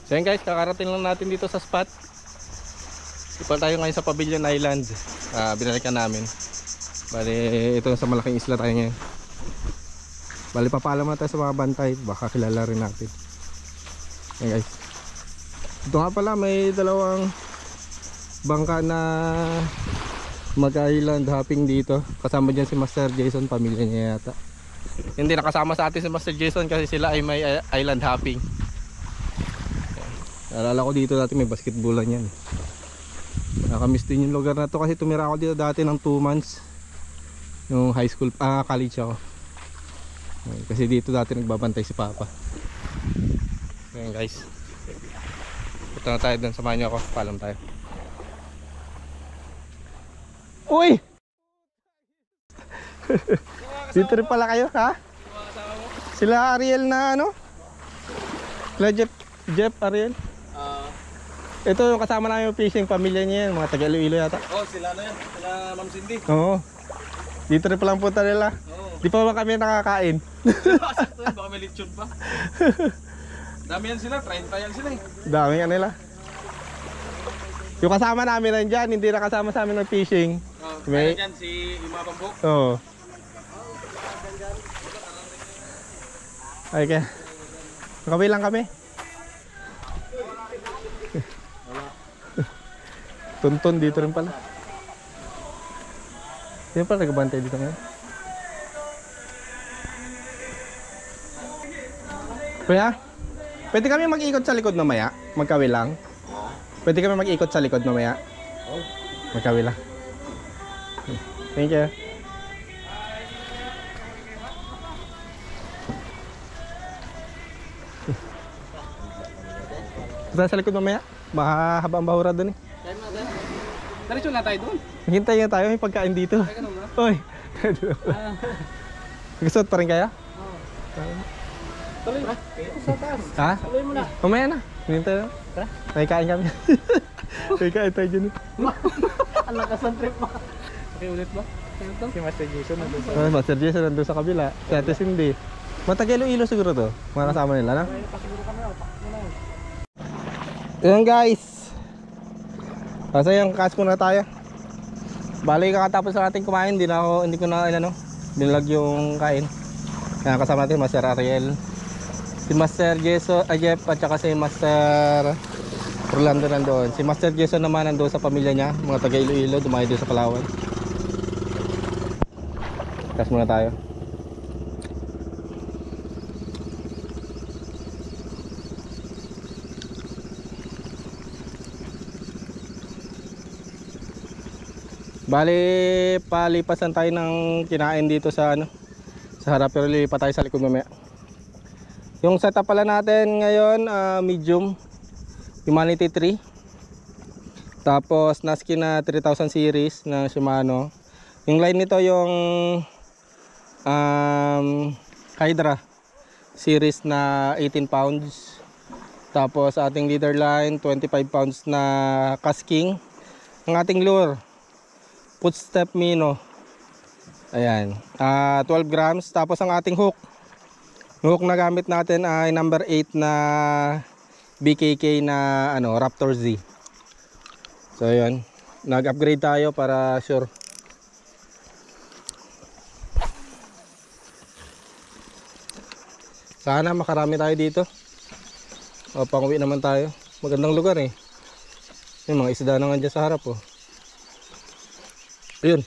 So yun guys, kakarating lang natin dito sa spot. Ipal tayo ngayon sa Pavilion Island. Binalikan namin. Bali, ito sa malaking isla tayo ngayon. Bali, papaalam na tayo sa mga bantay. Baka kilala rin natin. Yan guys. Ito nga pala, may dalawang bangka na mag-island hopping dito. Kasama dyan si Master Jason, pamilya niya yata. Hindi nakasama sa atin si Master Jason kasi sila ay may island hopping. Alala ko dito dati may basketballan yan. Nakamiss din yung lugar na to kasi tumira ako dito dati ng 2 months. Yung high school, college ako. Kasi dito dati nagbabantay si Papa. Ayan guys. Punta na tayo doon, samahan niyo ako, paalam tayo. Uy! Dito rin pala kayo, ha? Sila Ariel na ano? Sila Jeff Ariel? Ito yung kasama namin yung fishing, pamilya niya yan, mga taga Iloilo yata. Oh, sila na yan, sila Ma'am Cindy. Oo. Dito rin palang punta nila. Oo. Di pa ba kami nakakain? Sakto yan, baka may lechon pa. Dami yan sila, 30 yan sila eh. Dami nga nila. Yung kasama namin nandyan, hindi nakasama sa amin ng fishing. Oh, may... dyan si Ima Pambok. Oo. Ay kaya. Nakawin lang kami. Tuntun dito rin pala. Sino pala nagbantay dito ngayon? Kuya, pwede kami mag-ikot sa likod mamaya? Magkawi lang? Pwede kami mag-ikot sa likod mamaya? Magkawi lang. Thank you. Punta sa likod mamaya? Baka haba ang bahura dun eh. Diretso na tayo doon. Hintay nga tayo, may pagkain dito. Ay, ganun ba? Oy! Gusto pa rin kaya? Oo. Tuloy ba? Sa taas. Ha? Tuloy mo na. Mamaya na. Hintay na. Tara. May kain kami. May kain tayo dyan. Ang lakas ng trip mo. Okay, ulit ba? Si Master Jason nandun sa... Master Jason nandun sa kabila. Si Ate Cindy. Matagilo-ilo siguro to. Mga kasama nila, no? Pasiguro kami ako. Pakit mo na yun. Ayan guys. Kasi yung cash muna tayo. Bali kakatapos na natin kumain, hindi ko na binalag yung kain. Kaya kasama natin Master Ariel, si Master Jason, Jeff at saka si Master Orlando nandoon. Si Master Jason naman nandoon sa pamilya niya, mga taga Iloilo, dumayo doon sa Palawan. Cash muna tayo. Bali, palipasan tayo ng kinain dito sa sa harap, pero lilipat tayo sa likod mamaya. Yung setup pala natin ngayon, medium Humanity 3. Tapos Naskin na 3000 series ng Shimano. Yung line nito yung Hydra series na 18 pounds. Tapos ating leader line 25 pounds na Casking. Ang ating lure Footstep Mino. Ayan. 12 grams. Tapos ang ating hook. Yung hook na gamit natin ay number 8 na BKK na Raptor Z. So ayan. Nag-upgrade tayo para sure. Sana makarami tayo dito. O, pang-uwi naman tayo. Magandang lugar eh. Yung mga isda na nga dyan sa harap oh. Ayun.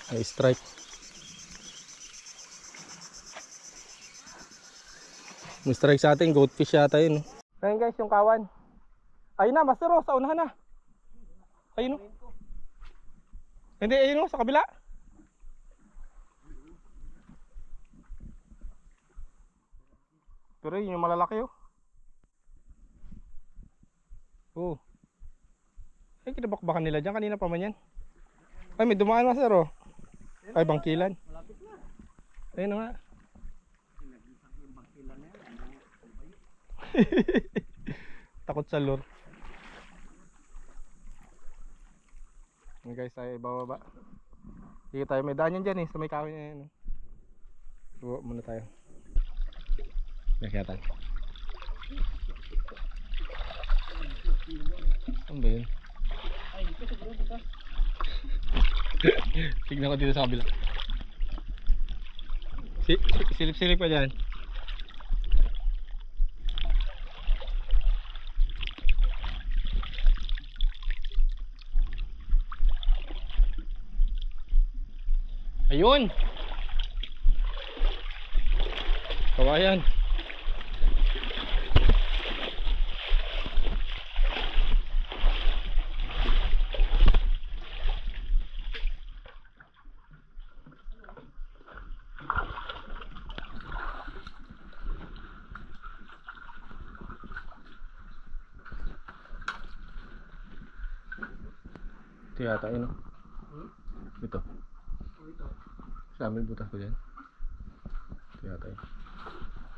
Ay, strike. May strike sa atin, goldfish yata yun. Ayun guys, yung kawan. Ayun na, Master oh, sa unahan na. Ayun oh. Hindi, ayun oh, sa kabila. Pero yun yung malalaki oh. Oh. Ay, kinabakbakan nila dyan, kanina pa man yan. Ay, may dumaan Master oh. Ay, bangkilan. Malapit na. Ayun nga. Takot sa lure. Okay guys, tayo ibababa. Sige tayo, may daan yan dyan eh, sa may kahoy na yan. Suwa muna tayo. Kaya tayo. Ano ba yun? Tignan ko dito sa kabila. Silip-silip pa dyan. Ayun! Kawayan. Ito yata yun. Ito. Sa amin butas ko dyan. Ito yata yun.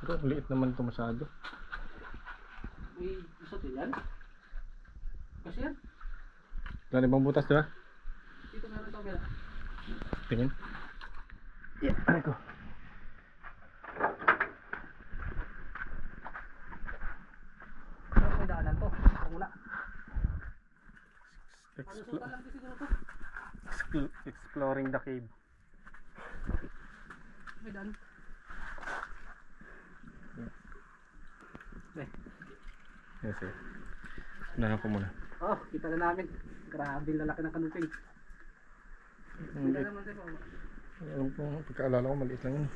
Pero ang liit naman ito masyado. May isa din yan? Kasi yan? Wala ibang butas diba? Dito meron ito kaya. Tingin. Yeah, ano ko? May daanan to. Ito muna. Exploring the cave. May daan. Yes, sir. Unahan ko muna. Oh, kita na namin. Grabe lalaki ng kanuping. Kita naman sa'yo. Alam ko, pagkaalala ko maliit lang yun.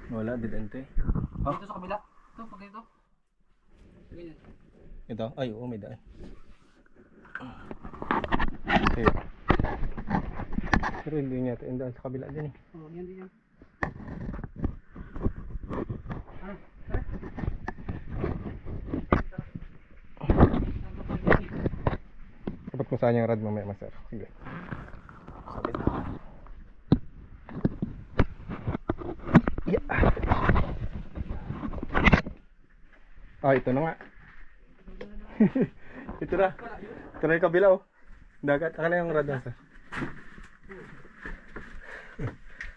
Wala, didente. Dito sa kabila. Ito, pag dito. Ganyan. Ito? Ay, oo, may daan. Okay. Pero hindi niya ito. Yung daan sa kabila din eh. Oo, yan din yan. Dapat kung saan yung rad mamaya, master. Sige. Sabit na. Yeah. Ah, ito na nga. Ito na. Ito na yung kabila oh. Dagat. Aka na yung rad, master.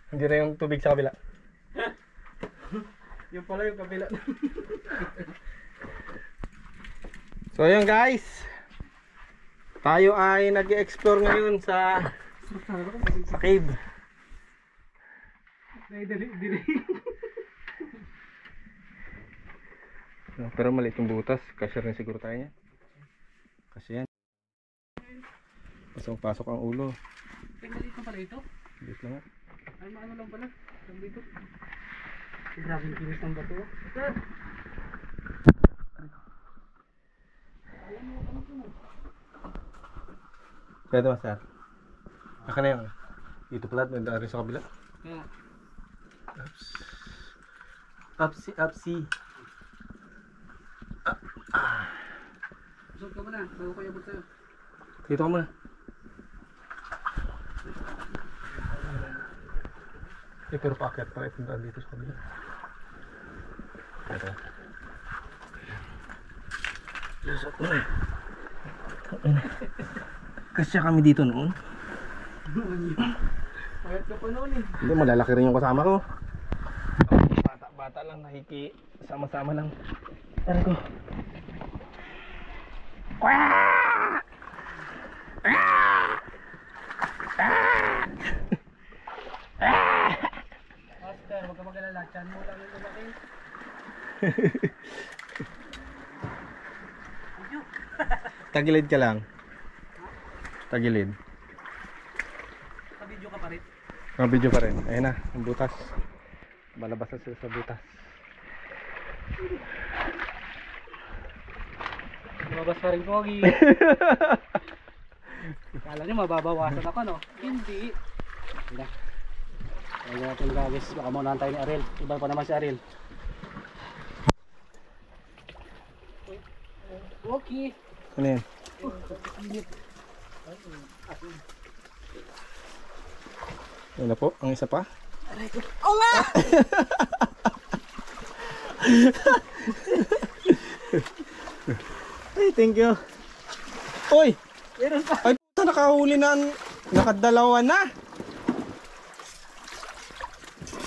Hindi na yung tubig sa kabila. Yung pala yung kabila. So ayun guys, tayo ay nag-explore ngayon sa cave. Pero maliit yung butas, kasya rin siguro tayo niya. Kasi yan. Pasok ang ulo. Maliit na pala ito? Maliit lang nga. Ay, maano lang pala. Dito. Grabe yung kinis ng bato. Pwede ba sir? Aka na yung dito pala, may daan rin sa kabila. Kaya. Upsi. Busog ka muna, bago ko yabot sa'yo. Dito ka muna. Pero paakyat pala itong daan dito sa kabila. Ito. Kasya kami dito noon. Payat ka pa noon eh. Hindi, malalaki rin yung kasama ko. Bata lang, nakiki sama-sama lang. Tara ko. Master, huwag ka mag-alala. Tiyan mo lang yung lumaki. Tagilid ka lang. Tagilid. Sa-video ka pa rin. Video pa rin. Ayun na, ang butas. Malabas na sila sa butas. Lumabas pa rin Pogi. Kala nyo mababawasan ako no? Hindi. Hindi. Huwag natin guys. Baka maunahan tayo ni Ariel. Iba pa naman si Ariel. Okay. Ano yan? Ayun na po, ang isa pa. Oh nga! Ay, thank you. Uy! Meron pa. Ay, puta, nakahuli na. Nakadalawa na.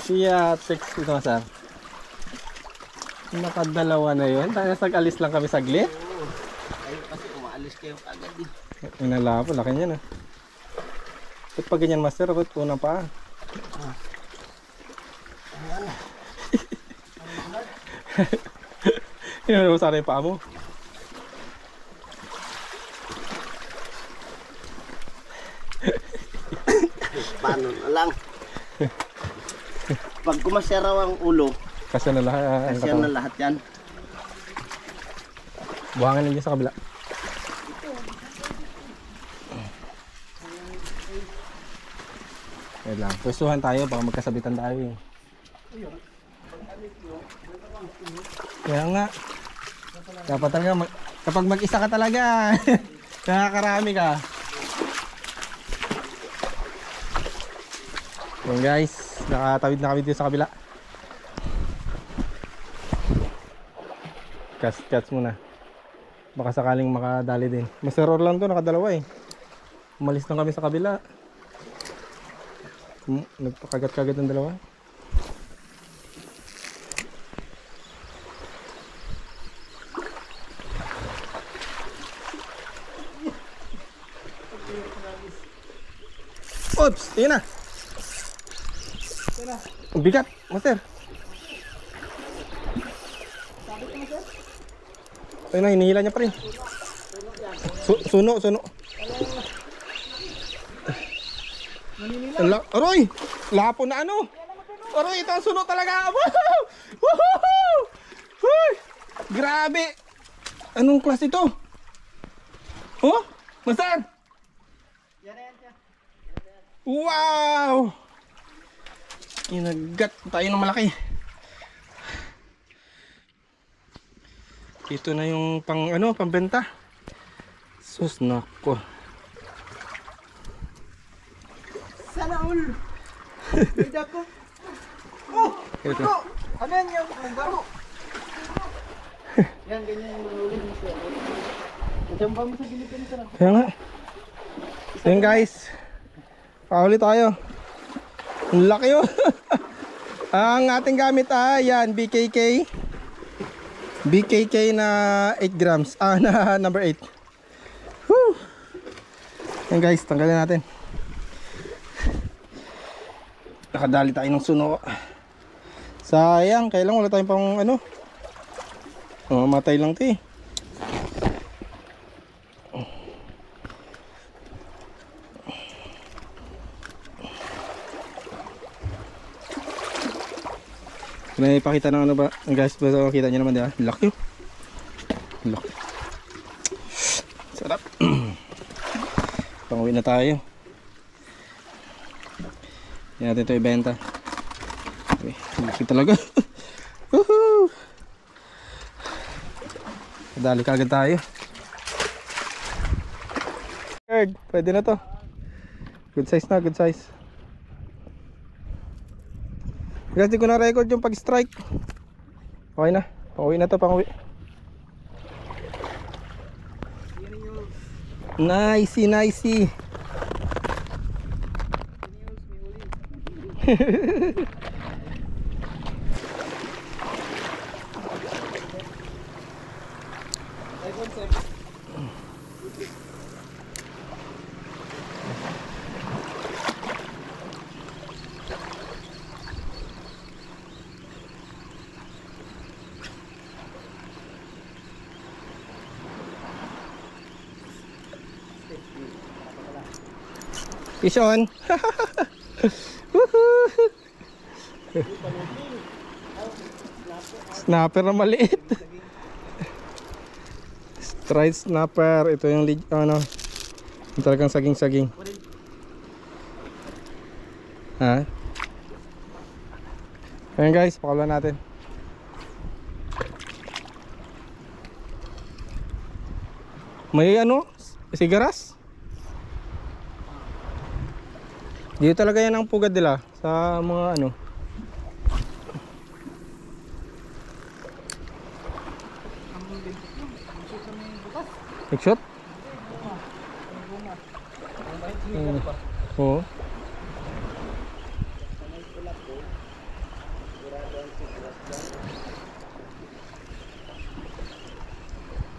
Siya, text ito, sir. Nakadalawa na yun. Tayo nag-alis lang kami saglit. Ay, kasi umaalis kayo agad eh. Inala po, laki niya na. Ba't pag ganyan, master? Ba't unang pa? Yan mo sana yung paa mo. Paano na lang. Pag kumasya raw ang ulo, Kasi na lahat. kasya na lahat yan. Buhangin lang dyan sa kabila. Wait lang. Pwestuhan tayo, baka magkasabitan tayo eh. Kaya nga. Dapat talaga, kapag mag-isa ka talaga, nakakarami ka. Yan guys, nakatawid na kami dito sa kabila. Cast muna. Baka sakaling makadali din. Master Orlando nakadalawa eh. Umalis lang kami sa kabila. Nagpakagat-kagat ng dalawa. Oops! Yun na! Ang bigat, master! Ayun na, hinihila niya pa rin. Suno. Aroy! Lapo na ano? Aroy, ito ang suno talaga! Woohoo! Woohoo! Huy! Grabe! Anong klase ito? Oh? Master! Wow! Kinagat tayo ng malaki. Ito na yung pambenta. Sus nako. Sana all. Bida ko. Oh! Ito. Ano yan yung baro? Yan, ganyan yung manulin mo siya. Nasamba mo sa gilid ka na sarap. Kaya nga. Ayan guys. Pakahuli tayo. Ang laki yun. Ang ating gamit yan, BKK. BKK na 8 grams. Na number 8. Woo! Ayan guys, tanggalin natin. Nakadali tayo ng suno. Sayang, kailang wala tayong pang matay lang ito eh. May ipakita ng ba guys, basta kita nyo naman, di ba? Laki. Laki. Sarap. Panguwi na tayo. Hindi natin ito ibenta. Okay, laki talaga. Woohoo! Dali kagad tayo. Third, pwede na to. Good size na, good size. Guys, di ko na record yung pag-strike. Okay na. Panguwi na to, panguwi. Nice. Fish on. Snapper na maliit. Striped snapper. Ito yung yung talagang saging-saging. Ha? Ayan guys, pakawalan natin. May sigaras? Dito talaga yan ang pugad nila sa mga Nag-shot? Oo.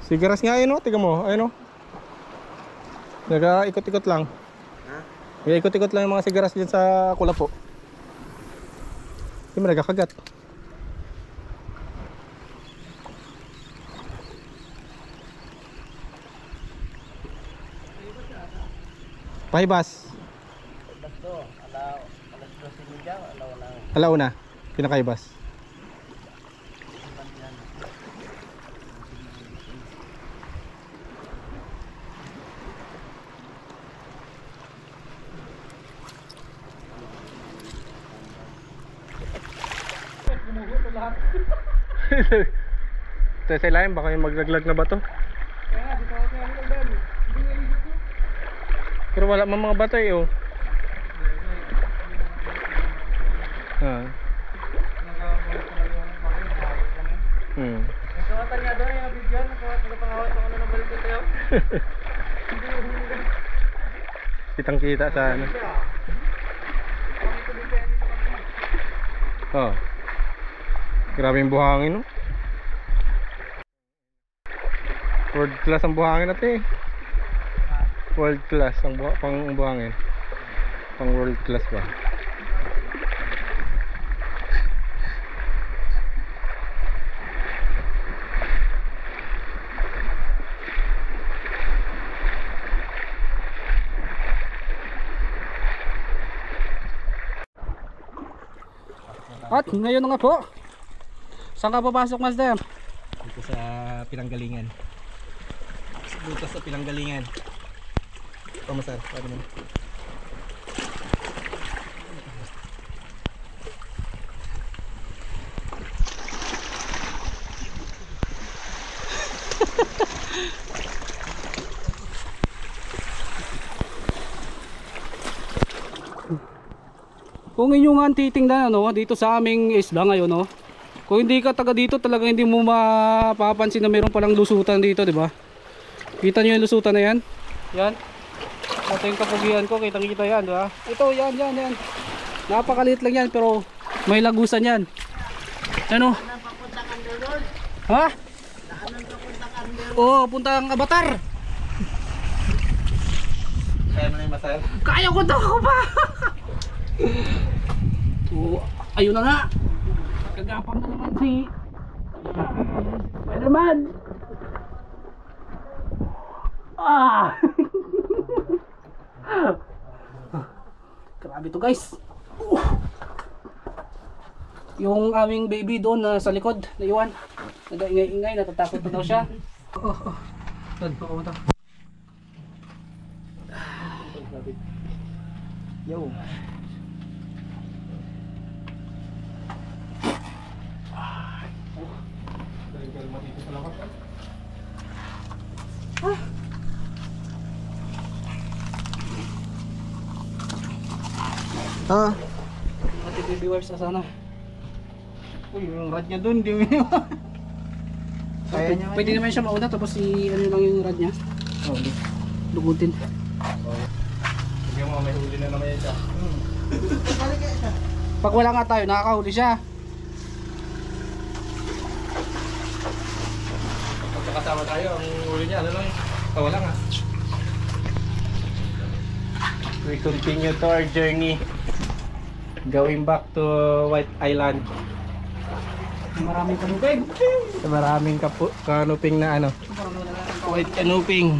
Sigaras nga yun, oh. Tiga mo, ayun, oh. Nag-ikot-ikot lang. Nag-ikot-ikot lang yung mga sigaras dyan sa Kulapo. Hindi mo nagkakagat. Pahibas. Alauna, pinakaibas. Ito sa ilalim, baka yung maglaglag na bato. Pero wala mang mga bato eh, oh. Nagkawatan nga doon yung video, nagpangawat ako na ng balik ko tayo. Kitang kita sa ano. Oh. Grabe yung buhangin, no? World class ang buhangin natin eh. World class ang buhangin. Pang world class ba? At ngayon na nga po. Saan ka papasok, Master? Dito sa pinanggalingan. Butas sa pinanggalingan. Ito, Masar. Paano mo? Kung inyong ang titingnan ano, dito sa aming isla ngayon, no? Kung hindi ka taga dito, talagang hindi mo mapapansin na mayroon palang lusutan dito, di ba? Kita nyo yung lusutan na yan? Yan. Ito yung kapugihan ko, kitang-kita yan, di ba? Ito, yan. Napakaliit lang yan, pero may lagusan yan. Ano? Ha? Oo, puntang Avatar. Kaya mo na yung Masar? Kaya ko daw ako pa. So, ayun na nga. Kagapang na naman si Spider-Man. Grabe to, guys. Yung aming baby doon sa likod, naiwan. Nag-ingay-ingay, natatakot na daw siya. Saan pa ako ito? Yo. Mga TV viewers sa sana. Uy, yung rad niya dun, di mo. Kaya niya. Pwede naman siya mauna tapos ano lang yung rad niya. Oh, Lugutin. sige mo, may huli na naman yan siya. Pag wala nga tayo, nakakahuli siya. Pagkakasama tayo, ang huli niya, ano lang yun? Wala nga. We continue to our journey. Going back to White Island. Maraming kanupig. Sa maraming kanuping na ano. White kanuping.